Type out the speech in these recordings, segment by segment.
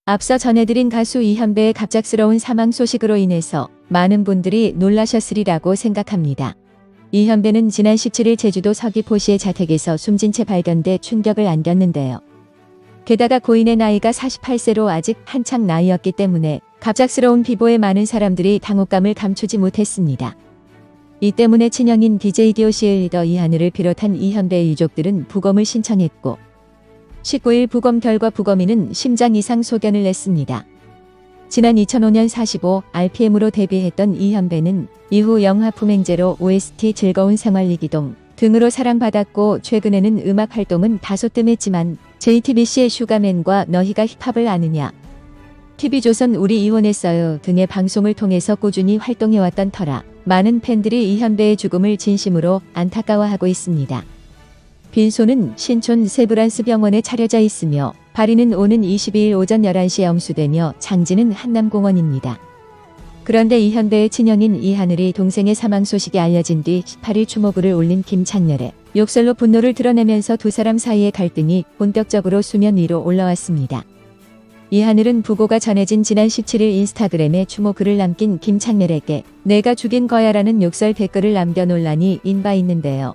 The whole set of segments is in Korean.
앞서 전해드린 가수 이현배의 갑작스러운 사망 소식으로 인해서 많은 분들이 놀라셨으리라고 생각합니다. 이현배는 지난 17일 제주도 서귀포시의 자택에서 숨진 채 발견돼 충격을 안겼는데요. 게다가 고인의 나이가 48세로 아직 한창 나이였기 때문에 갑작스러운 비보에 많은 사람들이 당혹감을 감추지 못했습니다. 이 때문에 친형인 DJ DOC의 리더 이하늘을 비롯한 이현배의 유족들은 부검을 신청했고 19일 부검 결과 부검인은 심장 이상 소견을 냈습니다. 지난 2005년 45rpm으로 데뷔했던 이현배는 이후 영화 품행제로 OST 즐거운 생활 이기동 등으로 사랑받았고 최근에는 음악 활동은 다소 뜸했지만 JTBC의 슈가맨과 너희가 힙합을 아느냐, TV조선 우리 이혼했어요 등의 방송을 통해서 꾸준히 활동해왔던 터라 많은 팬들이 이현배의 죽음을 진심으로 안타까워하고 있습니다. 빈소는 신촌 세브란스 병원에 차려져 있으며 발인은 오는 22일 오전 11시에 엄수되며 장지는 한남공원입니다. 그런데 이현배의 친형인 이하늘이 동생의 사망 소식이 알려진 뒤 18일 추모글을 올린 김창렬의 욕설로 분노를 드러내면서 두 사람 사이의 갈등이 본격적으로 수면 위로 올라왔습니다. 이하늘은 부고가 전해진 지난 17일 인스타그램에 추모글을 남긴 김창렬에게 내가 죽인 거야라는 욕설 댓글을 남겨 논란이 인바 있는데요.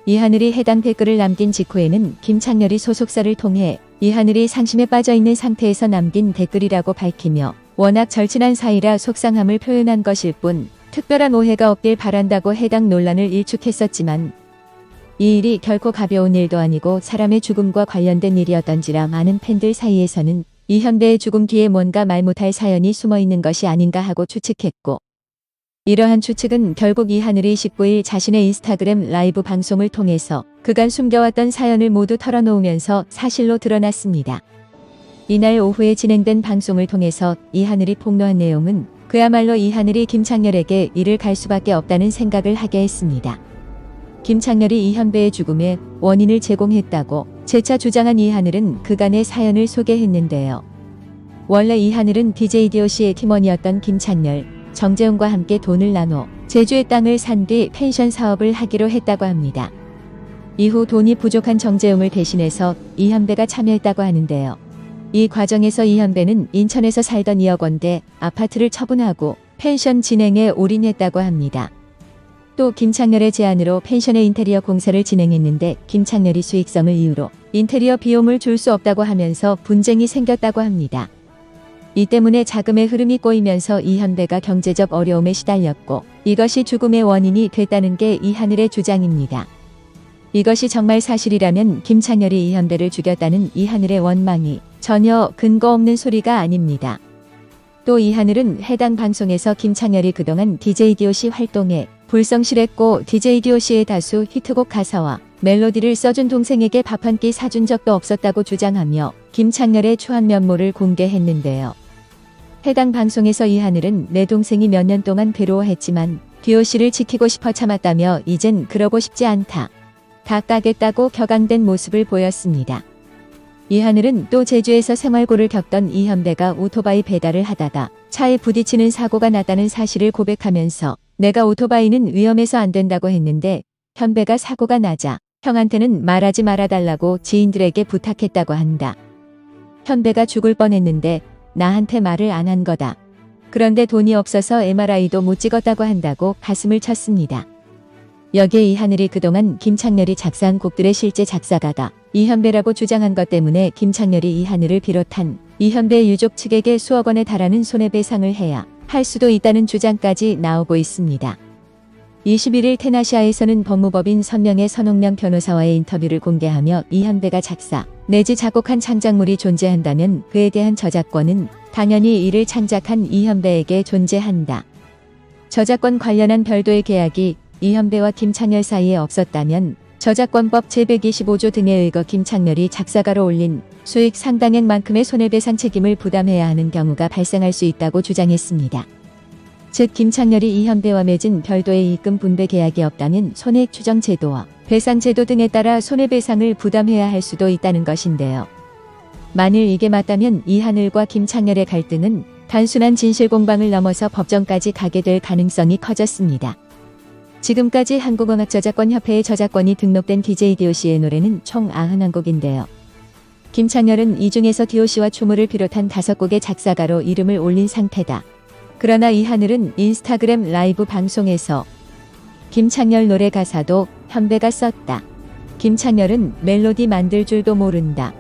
이하늘이 해당 댓글을 남긴 직후에는 김창렬이 소속사를 통해 이하늘이 상심에 빠져있는 상태에서 남긴 댓글이라고 밝히며 워낙 절친한 사이라 속상함을 표현한 것일 뿐 특별한 오해가 없길 바란다고 해당 논란을 일축했었지만 이 일이 결코 가벼운 일도 아니고 사람의 죽음과 관련된 일이었던지라 많은 팬들 사이에서는 이현배의 죽음 뒤에 뭔가 말 못할 사연이 숨어있는 것이 아닌가 하고 추측했고 이러한 추측은 결국 이하늘이 19일 자신의 인스타그램 라이브 방송을 통해서 그간 숨겨왔던 사연을 모두 털어놓으면서 사실로 드러났습니다. 이날 오후에 진행된 방송을 통해서 이하늘이 폭로한 내용은 그야말로 이하늘이 김창렬에게 이를 갈 수밖에 없다는 생각을 하게 했습니다. 김창렬이 이현배의 죽음의 원인을 제공했다고 재차 주장한 이하늘은 그간의 사연을 소개했는데요. 원래 이하늘은 DJ DOC의 팀원이었던 김창렬, 정재훈과 함께 돈을 나눠 제주의 땅을 산 뒤 펜션 사업을 하기로 했다고 합니다. 이후 돈이 부족한 정재훈을 대신해서 이현배가 참여했다고 하는데요. 이 과정에서 이현배는 인천에서 살던 2억 원대 아파트를 처분하고 펜션 진행에 올인했다고 합니다. 또 김창렬의 제안으로 펜션의 인테리어 공사를 진행했는데 김창렬이 수익성을 이유로 인테리어 비용을 줄 수 없다고 하면서 분쟁이 생겼다고 합니다. 이 때문에 자금의 흐름이 꼬이면서 이현배가 경제적 어려움에 시달렸고 이것이 죽음의 원인이 됐다는 게 이하늘의 주장입니다. 이것이 정말 사실이라면 김창렬이 이현배를 죽였다는 이하늘의 원망이 전혀 근거 없는 소리가 아닙니다. 또 이하늘은 해당 방송에서 김창렬이 그동안 DJ DOC 활동에 불성실했고 DJ DOC의 다수 히트곡 가사와 멜로디를 써준 동생에게 밥 한 끼 사준 적도 없었다고 주장하며 김창렬의 추한 면모를 공개했는데요. 해당 방송에서 이하늘은 내 동생이 몇 년 동안 괴로워했지만 DOC를 지키고 싶어 참았다며 이젠 그러고 싶지 않다. 다 까겠다고 격앙된 모습을 보였습니다. 이하늘은 또 제주에서 생활고를 겪던 이현배가 오토바이 배달을 하다가 차에 부딪히는 사고가 났다는 사실을 고백하면서 내가 오토바이는 위험해서 안 된다고 했는데 현배가 사고가 나자 형한테는 말하지 말아달라고 지인들에게 부탁했다고 한다. 현배가 죽을 뻔했는데 나한테 말을 안 한 거다. 그런데 돈이 없어서 MRI도 못 찍었다고 한다고 가슴을 쳤습니다. 여기에 이하늘이 그동안 김창렬이 작사한 곡들의 실제 작사가가 이현배라고 주장한 것 때문에 김창렬이 이하늘을 비롯한 이현배 유족 측에게 수억 원에 달하는 손해배상을 해야 할 수도 있다는 주장까지 나오고 있습니다. 21일 테나시아에서는 법무법인 선명의 선홍명 변호사와의 인터뷰를 공개하며 이현배가 작사 내지 작곡한 창작물이 존재한다면 그에 대한 저작권은 당연히 이를 창작한 이현배에게 존재한다. 저작권 관련한 별도의 계약이 이현배와 김창렬 사이에 없었다면 저작권법 제125조 등에 의거 김창렬이 작사가로 올린 수익 상당액만큼의 손해배상 책임을 부담해야 하는 경우가 발생할 수 있다고 주장했습니다. 즉 김창렬이 이현배와 맺은 별도의 입금 분배 계약이 없다면 손해액 추정 제도와 배상 제도 등에 따라 손해배상을 부담해야 할 수도 있다는 것인데요. 만일 이게 맞다면 이하늘과 김창렬의 갈등은 단순한 진실 공방을 넘어서 법정까지 가게 될 가능성이 커졌습니다. 지금까지 한국음악저작권협회에 저작권이 등록된 DJ DOC의 노래는 총 91곡인데요. 김창렬은 이 중에서 DOC와 추모를 비롯한 5곡의 작사가로 이름을 올린 상태다. 그러나 이하늘은 인스타그램 라이브 방송에서 김창렬 노래 가사도 현배가 썼다. 김창렬은 멜로디 만들 줄도 모른다.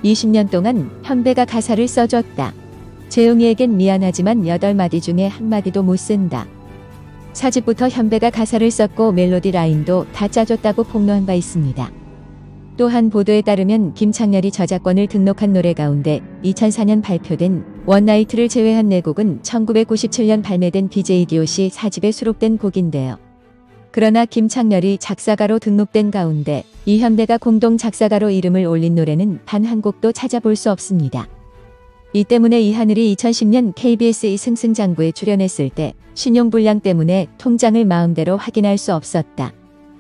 20년 동안 현배가 가사를 써줬다. 재용이에겐 미안하지만 8마디 중에 1마디도 못 쓴다. 사집부터 현배가 가사를 썼고 멜로디 라인도 다 짜줬다고 폭로한 바 있습니다. 또한 보도에 따르면 김창렬이 저작권을 등록한 노래 가운데 2004년 발표된 원나이트를 제외한 4곡은 1997년 발매된 DJ DOC 4집에 수록된 곡인데요. 그러나 김창렬이 작사가로 등록된 가운데 이현배가 공동 작사가로 이름을 올린 노래는 단 한 곡도 찾아볼 수 없습니다. 이 때문에 이하늘이 2010년 KBS 승승장구에 출연했을 때 신용불량 때문에 통장을 마음대로 확인할 수 없었다.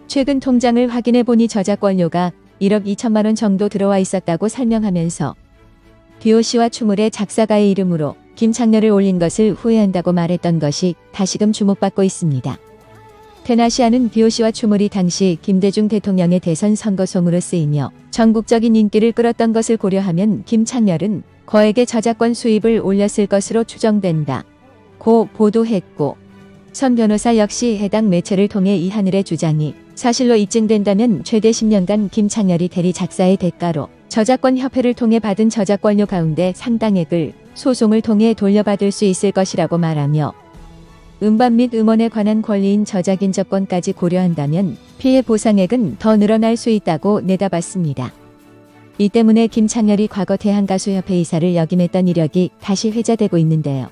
최근 통장을 확인해 보니 저작권료가 1억 2천만 원 정도 들어와 있었다고 설명하면서 DOC와 추물의 작사가의 이름으로 김창렬을 올린 것을 후회한다고 말했던 것이 다시금 주목받고 있습니다. 테나시아는 DOC와 추물이 당시 김대중 대통령의 대선 선거송으로 쓰이며 전국적인 인기를 끌었던 것을 고려하면 김창렬은 거액의 저작권 수입을 올렸을 것으로 추정된다. 고 보도했고 선 변호사 역시 해당 매체를 통해 이하늘의 주장이 사실로 입증된다면 최대 10년간 김창렬이 대리 작사의 대가로 저작권 협회를 통해 받은 저작권료 가운데 상당액을 소송을 통해 돌려받을 수 있을 것이라고 말하며 음반 및 음원에 관한 권리인 저작인접권까지 고려한다면 피해 보상액은 더 늘어날 수 있다고 내다봤습니다. 이 때문에 김창렬이 과거 대한가수협회 이사를 역임했던 이력이 다시 회자되고 있는데요.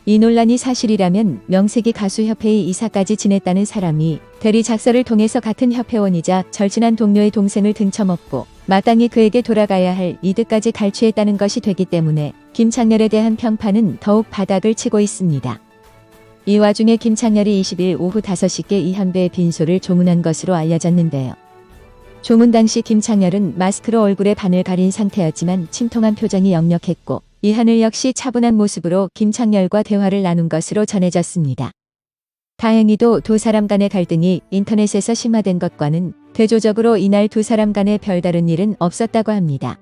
이 논란이 사실이라면 명색이 가수협회의 이사까지 지냈다는 사람이 대리 작사를 통해서 같은 협회원이자 절친한 동료의 동생을 등쳐먹고 마땅히 그에게 돌아가야 할 이득까지 갈취했다는 것이 되기 때문에 김창렬에 대한 평판은 더욱 바닥을 치고 있습니다. 이 와중에 김창렬이 20일 오후 5시께 이현배의 빈소를 조문한 것으로 알려졌는데요. 조문 당시 김창렬은 마스크로 얼굴의 반을 가린 상태였지만 침통한 표정이 역력했고 이하늘 역시 차분한 모습으로 김창렬과 대화를 나눈 것으로 전해졌습니다. 다행히도 두 사람 간의 갈등이 인터넷에서 심화된 것과는 대조적으로 이날 두 사람 간의 별다른 일은 없었다고 합니다.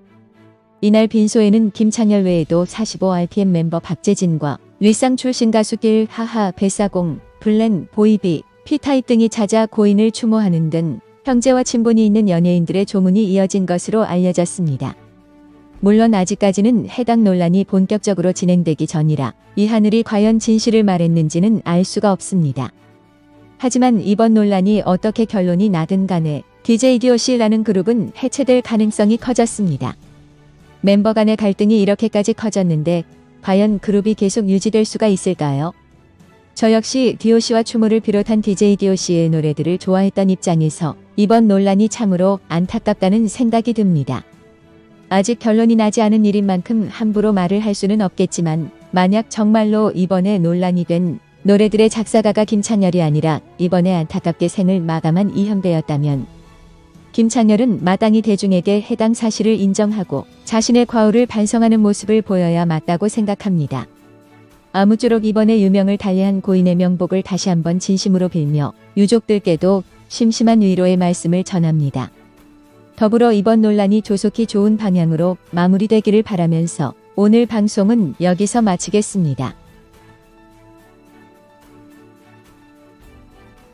이날 빈소에는 김창렬 외에도 45RPM 멤버 박재진과 윗상 출신 가수 길, 하하, 뱃사공, 블렌, 보이비, 피타입 등이 찾아 고인을 추모하는 등 형제와 친분이 있는 연예인들의 조문이 이어진 것으로 알려졌습니다. 물론 아직까지는 해당 논란이 본격적으로 진행되기 전이라 이하늘이 과연 진실을 말했는지는 알 수가 없습니다. 하지만 이번 논란이 어떻게 결론이 나든 간에 DJ DOC라는 그룹은 해체될 가능성이 커졌습니다. 멤버 간의 갈등이 이렇게까지 커졌는데 과연 그룹이 계속 유지될 수가 있을까요? 저 역시 DOC와 추모를 비롯한 DJ DOC의 노래들을 좋아했던 입장에서 이번 논란이 참으로 안타깝다는 생각이 듭니다. 아직 결론이 나지 않은 일인 만큼 함부로 말을 할 수는 없겠지만 만약 정말로 이번에 논란이 된 노래들의 작사가가 김창렬이 아니라 이번에 안타깝게 생을 마감한 이현배였다면 김창렬은 마땅히 대중에게 해당 사실을 인정하고 자신의 과오를 반성하는 모습을 보여야 맞다고 생각합니다. 아무쪼록 이번에 유명을 달리한 고인의 명복을 다시 한번 진심으로 빌며 유족들께도 심심한 위로의 말씀을 전합니다. 더불어 이번 논란이 조속히 좋은 방향으로 마무리되기를 바라면서 오늘 방송은 여기서 마치겠습니다.